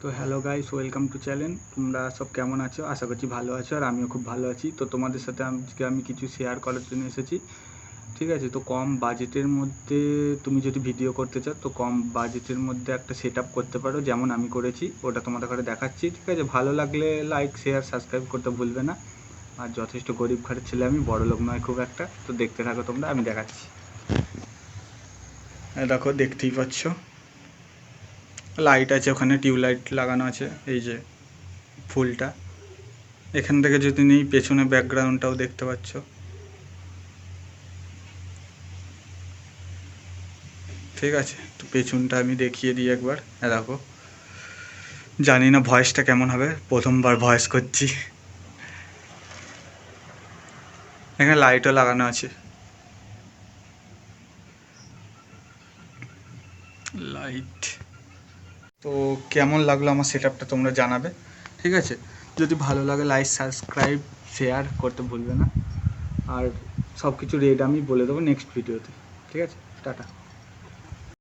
তো hello guys, welcome to channel. তোমরা সব কেমন আছো? আশা করছি ভালো আছো, আর আমিও খুব ভালো আছি। তো তোমাদের সাথে আজকে আমি কিছু শেয়ার করার জন্য এসেছি। ঠিক আছে, তো কম বাজেটের মধ্যে তুমি যদি ভিডিও করতে চাও তো কম বাজেটের মধ্যে একটা সেট আপ করতে পারো, যেমন আমি করেছি। ওটা তোমাদের ঘরে দেখাচ্ছি। ঠিক আছে, ভালো লাগলে লাইক, শেয়ার, সাবস্ক্রাইব করতে ভুলবে না। আর যথেষ্ট গরিব ঘরের ছেলে, আমি বড় লোক নয় খুব একটা। তো দেখতে থাকো তোমরা, আমি দেখাচ্ছি। দেখো, দেখতেই পাচ্ছ লাইট আছে, ওখানে টিউবলাইট লাগানো আছে। এই যে ফুলটা এখান থেকে যদি নেই, পেছনে ব্যাকগ্রাউন্ডটাও দেখতে পাচ্ছ। ঠিক আছে, তো পেছনটা আমি দেখিয়ে দিই একবার। দেখো, জানি না ভয়েসটা কেমন হবে, প্রথমবার ভয়েস করছি। এখানে লাইটও লাগানো আছে, লাইট। তো কেমন লাগলো আমার সেট আপটা তোমরা জানাবে। ঠিক আছে, যদি ভালো লাগে লাইক, সাবস্ক্রাইব, শেয়ার করতে ভুলবে না। আর সব কিছু রেট আমি বলে দেবো নেক্সট ভিডিওতে। ঠিক আছে, টাটা।